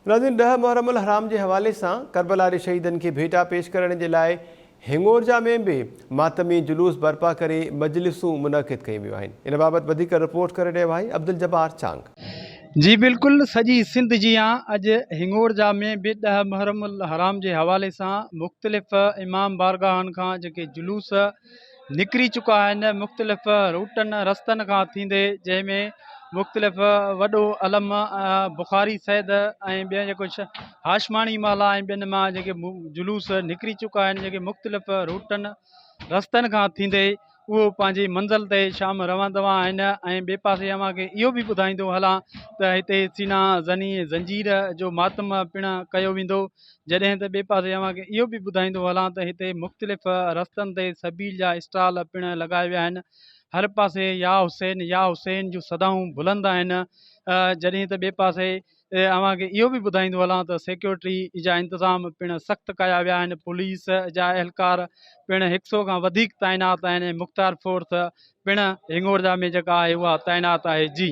नाज़रीन, 10 मुहर्रमुल हराम जे हवाले सां करबला जे शहीदनि खे भेटा पेश करण जे लाइ हिंगोरजा में भी मातमी जुलूस बर्पा करे मजलिसूं मुनक़िद कयूं वियूं आहिनि। इन बाबति वधीक रिपोर्ट करे रहियो आहे अब्दुल जब्बार चांग। जी बिल्कुल, सजी सिंध जी अज हिंगोरजा में भी 10 मुहर्रमुल हराम के हवाले से मुख़्तलिफ़ इमाम बारगाहन का जेके जुलूस निकरी चुका हैं, मुख़्तलिफ़ रूटन रस्तन का थींदे, जैमें मुख़्तलिफ़ वॾो अलम बुखारी सैद ऐं ॿिया जेको हाशमानी माला ऐं ॿियनि मां जेके जुलूस निकरी चुका आहिनि, जेके मुख़्तलिफ़ रूटन रस्तन खां थींदे उहो पंहिंजी मंज़िल ते शाम रहंदवा आहिनि। ऐं ॿिए पासे अव्हांखे इहो बि ॿुधाईंदो हलां त हिते सीना ज़नी ज़ंजीर जो मातम पिण कयो वेंदो, जॾहिं त ॿिए पासे अव्हांखे इहो बि ॿुधाईंदो हलां त हिते मुख़्तलिफ़ रस्तनि ते सबील जा स्टॉल पिण लॻाया विया आहिनि। हर पासे या हुसैन जूं सदाऊं बुलंद आहिनि। जॾहिं त ॿिए पासे अव्हांखे इहो बि ॿुधाईंदो हलां त सिक्योरिटी जा इंतज़ाम पिण सख़्तु कया विया आहिनि। पुलिस जा एहलकार पिण 100 खां वधीक तैनात आहिनि। मुख़्तार फोर्स पिण हिंगोरजा में जेका आहे उहा तैनात आहे। जी।